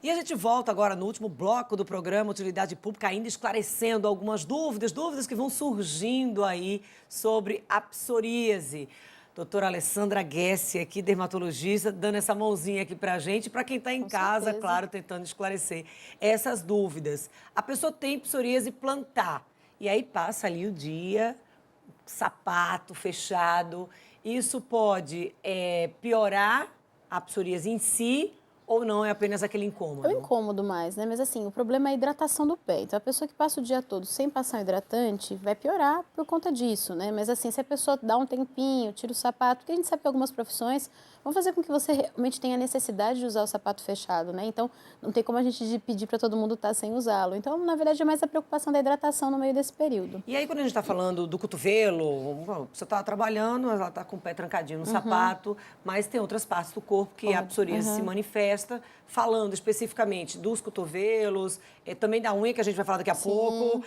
E a gente volta agora no último bloco do programa Utilidade Pública, ainda esclarecendo algumas dúvidas que vão surgindo aí sobre a psoríase. Doutora Alessandra Guessi, aqui, dermatologista, dando essa mãozinha aqui pra gente, para quem está em casa, certeza. claro, tentando esclarecer essas dúvidas. A pessoa tem psoríase plantar, e aí passa ali o dia, sapato fechado. Isso pode piorar a psoríase em si, ou não, é apenas aquele incômodo? É um incômodo mais, né? Mas assim, o problema é a hidratação do pé. Então, a pessoa que passa o dia todo sem passar um hidratante vai piorar por conta disso, né? Mas assim, se a pessoa dá um tempinho, tira o sapato, porque a gente sabe que algumas profissões vão fazer com que você realmente tenha necessidade de usar o sapato fechado, né? Então, não tem como a gente pedir para todo mundo estar sem usá-lo. Então, na verdade, é mais a preocupação da hidratação no meio desse período. E aí, quando a gente está falando do cotovelo, você está trabalhando, ela está com o pé trancadinho no sapato, mas tem outras partes do corpo que a psoríase se manifesta. Falando especificamente dos cotovelos, também da unha, que a gente vai falar daqui a pouco.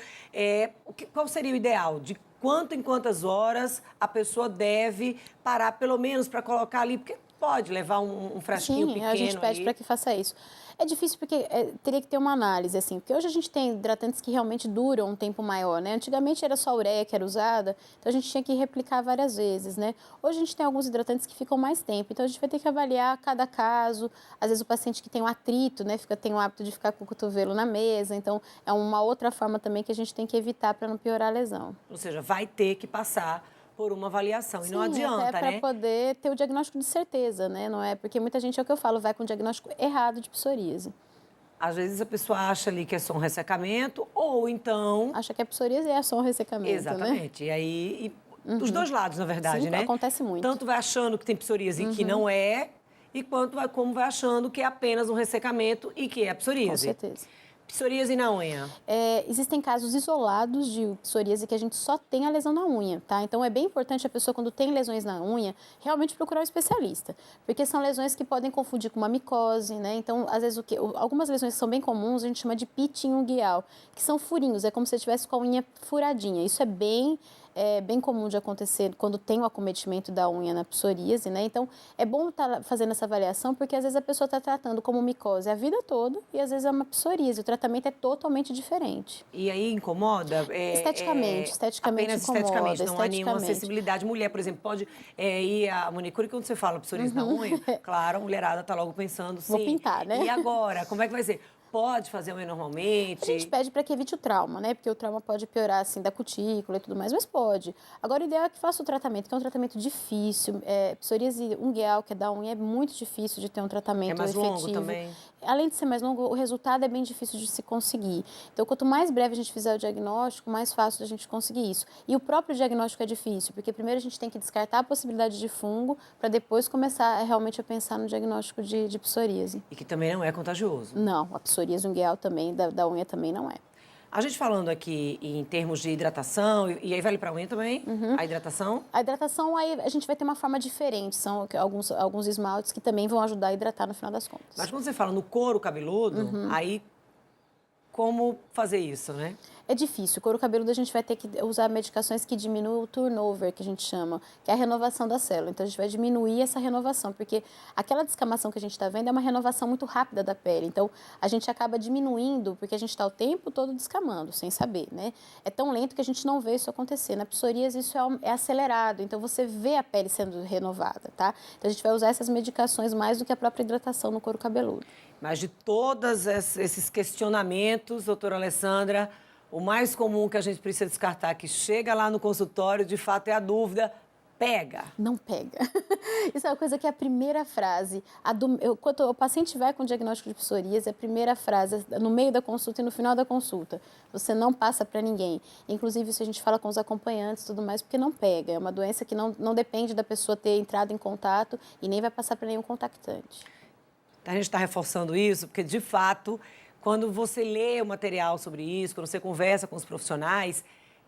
Qual seria o ideal? De quanto em quantas horas a pessoa deve parar, pelo menos, para colocar ali? Porque pode levar um frasquinho pequeno. Sim, a gente pede para que faça isso. É difícil porque teria que ter uma análise, assim, porque hoje a gente tem hidratantes que realmente duram um tempo maior, né? Antigamente era só a ureia que era usada, então a gente tinha que replicar várias vezes, né? Hoje a gente tem alguns hidratantes que ficam mais tempo, então a gente vai ter que avaliar cada caso. Às vezes o paciente que tem um atrito, né, tem o hábito de ficar com o cotovelo na mesa, então é uma outra forma também que a gente tem que evitar para não piorar a lesão. Ou seja, vai ter que passar por uma avaliação. Sim, e não adianta, até né? para poder ter o diagnóstico de certeza, né? Não é porque muita gente, é o que eu falo, vai com o diagnóstico errado de psoríase. Às vezes a pessoa acha ali que é só um ressecamento, ou então... Acha que a psoríase é só um ressecamento, Exatamente. né? E aí, dos dois lados, na verdade, Sim, né? acontece muito. Tanto vai achando que tem psoríase e que não é, e como vai achando que é apenas um ressecamento e que é a psoríase. Com certeza. Psoríase na unha. Existem casos isolados de psoríase que a gente só tem a lesão na unha, tá? Então é bem importante a pessoa, quando tem lesões na unha, realmente procurar um especialista, porque são lesões que podem confundir com uma micose, né? Então, às vezes, algumas lesões que são bem comuns, a gente chama de pitting ungueal, que são furinhos, é como se você tivesse com a unha furadinha. Isso é bem comum de acontecer quando tem o acometimento da unha na psoríase, né? Então, é bom estar fazendo essa avaliação, porque às vezes a pessoa está tratando como micose a vida toda e às vezes é uma psoríase. O tratamento é totalmente diferente. E aí incomoda? Esteticamente apenas incomoda. esteticamente, não há nenhuma acessibilidade. Mulher, por exemplo, pode ir à manicure, quando você fala psoríase na unha, claro, a mulherada está logo pensando, sim. Vou pintar, né? E agora, como é que vai ser? Pode fazer unha normalmente? A gente pede para que evite o trauma, né? Porque o trauma pode piorar, assim, da cutícula e tudo mais, mas pode. Agora, o ideal é que faça o tratamento, que é um tratamento difícil. Psoríase ungueal, que é da unha, é muito difícil de ter um tratamento efetivo. É mais longo também? Além de ser mais longo, o resultado é bem difícil de se conseguir. Então, quanto mais breve a gente fizer o diagnóstico, mais fácil a gente conseguir isso. E o próprio diagnóstico é difícil, porque primeiro a gente tem que descartar a possibilidade de fungo, para depois começar realmente a pensar no diagnóstico de psoríase. E que também não é contagioso? Não, a psoríase ungueal também, da unha também não é. A gente falando aqui em termos de hidratação, e aí vale para a unha também, a hidratação? A hidratação, aí a gente vai ter uma forma diferente, são alguns esmaltes que também vão ajudar a hidratar no final das contas. Mas quando você fala no couro cabeludo, aí como fazer isso, né? É difícil. O couro cabeludo a gente vai ter que usar medicações que diminuem o turnover, que a gente chama, que é a renovação da célula. Então, a gente vai diminuir essa renovação, porque aquela descamação que a gente está vendo é uma renovação muito rápida da pele. Então, a gente acaba diminuindo, porque a gente está o tempo todo descamando, sem saber, né? É tão lento que a gente não vê isso acontecer. Na psoríase, isso é acelerado. Então, você vê a pele sendo renovada, tá? Então, a gente vai usar essas medicações mais do que a própria hidratação no couro cabeludo. Mas de todos esses questionamentos, doutora Alessandra, o mais comum que a gente precisa descartar, que chega lá no consultório, de fato, é a dúvida: pega? Não pega. Isso é uma coisa que é a primeira frase. Quando o paciente vai com o diagnóstico de psoríase, a primeira frase, no meio da consulta e no final da consulta, você não passa para ninguém. Inclusive, isso a gente fala com os acompanhantes e tudo mais, porque não pega. É uma doença que não depende da pessoa ter entrado em contato e nem vai passar para nenhum contactante. A gente está reforçando isso porque, de fato, quando você lê o material sobre isso, quando você conversa com os profissionais,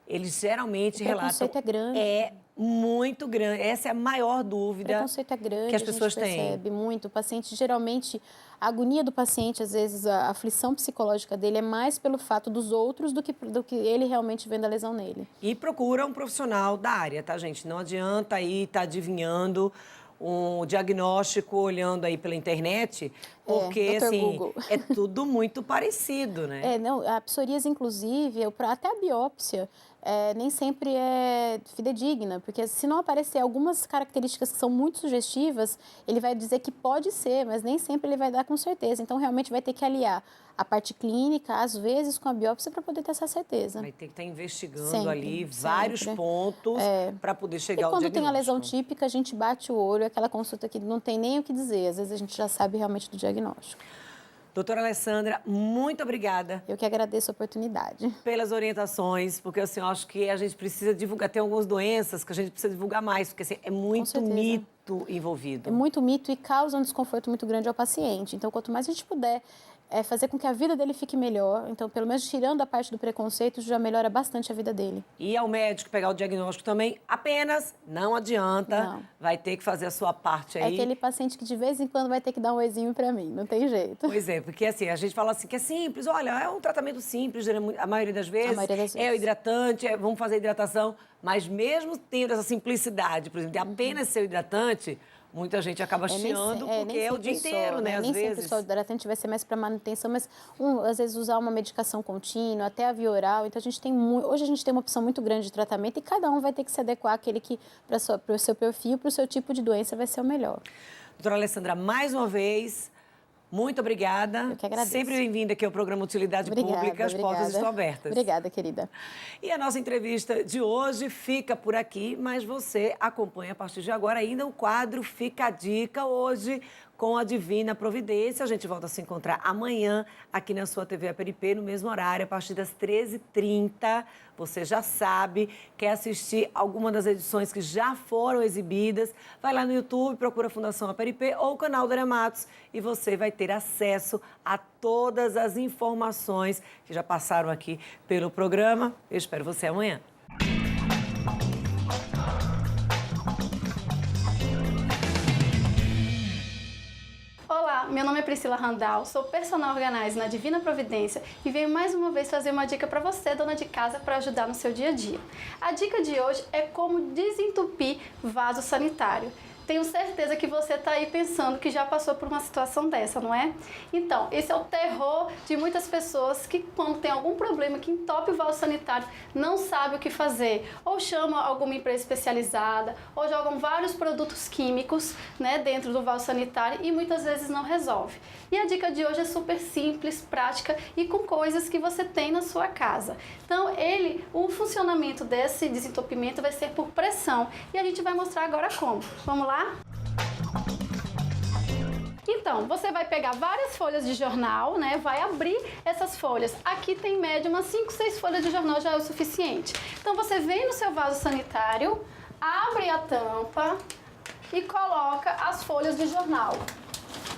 eles geralmente relatam... O preconceito é grande. É muito grande. Essa é a maior dúvida. O preconceito é grande, que as pessoas a gente percebe muito. O paciente, geralmente, a agonia do paciente, às vezes, a aflição psicológica dele é mais pelo fato dos outros do que ele realmente vendo a lesão nele. E procura um profissional da área, tá, gente? Não adianta aí estar adivinhando um diagnóstico olhando aí pela internet, porque, Dr. assim, Google. é tudo muito parecido, né? Não, a psoríase, inclusive, até a biópsia, nem sempre é fidedigna, porque se não aparecer algumas características que são muito sugestivas, ele vai dizer que pode ser, mas nem sempre ele vai dar com certeza. Então, realmente vai ter que aliar a parte clínica, às vezes, com a biópsia para poder ter essa certeza. Vai ter que estar investigando Sempre, ali vários sempre. pontos para poder chegar ao quando diagnóstico. tem a lesão típica, a gente bate o olho, aquela consulta que não tem nem o que dizer. Às vezes a gente já sabe realmente do diagnóstico. Doutora Alessandra, muito obrigada. Eu que agradeço a oportunidade. Pelas orientações, porque assim, eu acho que a gente precisa divulgar. Tem algumas doenças que a gente precisa divulgar mais, porque assim, é muito mito envolvido. É muito mito e causa um desconforto muito grande ao paciente. Então, quanto mais a gente puder fazer com que a vida dele fique melhor, então, pelo menos tirando a parte do preconceito, já melhora bastante a vida dele. E ao médico pegar o diagnóstico também, apenas não adianta, Não. vai ter que fazer a sua parte aí. É aquele paciente que de vez em quando vai ter que dar um oizinho para mim, não tem jeito. Pois é, porque assim, a gente fala assim que é simples, olha, é um tratamento simples, a maioria das vezes, é o hidratante, vamos fazer hidratação, mas mesmo tendo essa simplicidade, por exemplo, de apenas ser o hidratante, muita gente acaba chiando porque é o dia inteiro, né? Às nem vezes. sempre só o hidratante vai ser mais para manutenção, mas às vezes usar uma medicação contínua, até a via oral. Então, hoje a gente tem uma opção muito grande de tratamento e cada um vai ter que se adequar àquele que, para o seu perfil, para o seu tipo de doença, vai ser o melhor. Doutora Alessandra, mais uma vez, muito obrigada. Eu que agradeço. Sempre bem-vinda aqui ao programa Utilidade Pública, as portas estão abertas. Obrigada, querida. E a nossa entrevista de hoje fica por aqui, mas você acompanha a partir de agora ainda o quadro Fica a Dica, hoje com a Divina Providência. A gente volta a se encontrar amanhã aqui na sua TV APRP, no mesmo horário, a partir das 13h30. Você já sabe, quer assistir alguma das edições que já foram exibidas, vai lá no YouTube, procura a Fundação APRP ou o canal Dora Matos e você vai ter acesso a todas as informações que já passaram aqui pelo programa. Eu espero você amanhã. Olá, meu nome é Priscila Randal, sou personal organizer na Divina Providência e venho mais uma vez fazer uma dica para você, dona de casa, para ajudar no seu dia a dia. A dica de hoje é como desentupir vaso sanitário. Tenho certeza que você está aí pensando que já passou por uma situação dessa, não é? Então, esse é o terror de muitas pessoas que, quando tem algum problema que entope o vaso sanitário, não sabe o que fazer. Ou chama alguma empresa especializada, ou jogam vários produtos químicos, né, dentro do vaso sanitário e muitas vezes não resolve. E a dica de hoje é super simples, prática e com coisas que você tem na sua casa. Então, o funcionamento desse desentupimento vai ser por pressão. E a gente vai mostrar agora como. Vamos lá? Então, você vai pegar várias folhas de jornal, né? Vai abrir essas folhas. Aqui tem em média umas 5, 6 folhas de jornal já é o suficiente. Então, você vem no seu vaso sanitário, abre a tampa e coloca as folhas de jornal.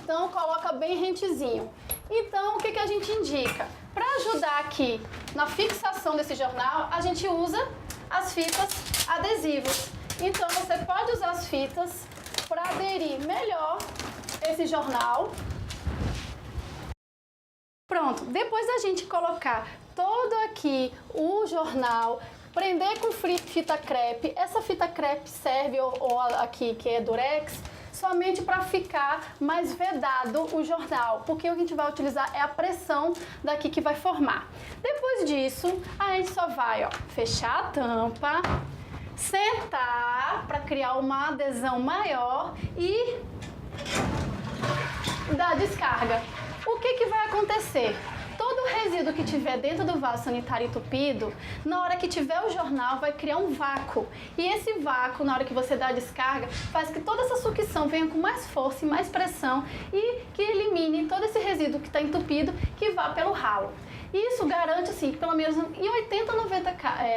Então, coloca bem rentezinho. Então, o que a gente indica? Para ajudar aqui na fixação desse jornal, a gente usa as fitas adesivas. Então, você pode usar as fitas para aderir melhor esse jornal. Pronto, depois da gente colocar todo aqui o jornal, prender com fita crepe, essa fita crepe serve, ou aqui que é durex, somente para ficar mais vedado o jornal, porque o que a gente vai utilizar é a pressão daqui que vai formar. Depois disso, a gente só vai fechar a tampa, sentar para criar uma adesão maior e dar descarga. O que vai acontecer? Todo o resíduo que tiver dentro do vaso sanitário entupido, na hora que tiver o jornal, vai criar um vácuo. E esse vácuo, na hora que você dá a descarga, faz que toda essa sucção venha com mais força e mais pressão e que elimine todo esse resíduo que está entupido, que vá pelo ralo. Isso garante, assim, que pelo menos em 80 a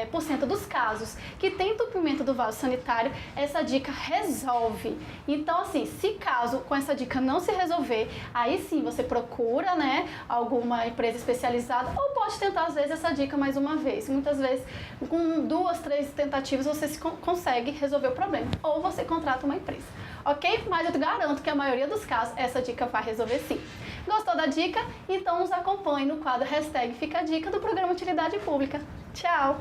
90% dos casos que tem entupimento do vaso sanitário, essa dica resolve. Então, assim, se caso com essa dica não se resolver, aí sim você procura, né, alguma empresa especializada ou pode tentar, às vezes, essa dica mais uma vez. Muitas vezes, com 2, 3 tentativas, você consegue resolver o problema. Ou você contrata uma empresa. Ok? Mas eu garanto que a maioria dos casos essa dica vai resolver sim. Gostou da dica? Então nos acompanhe no quadro Hashtag Fica a Dica do programa Utilidade Pública. Tchau!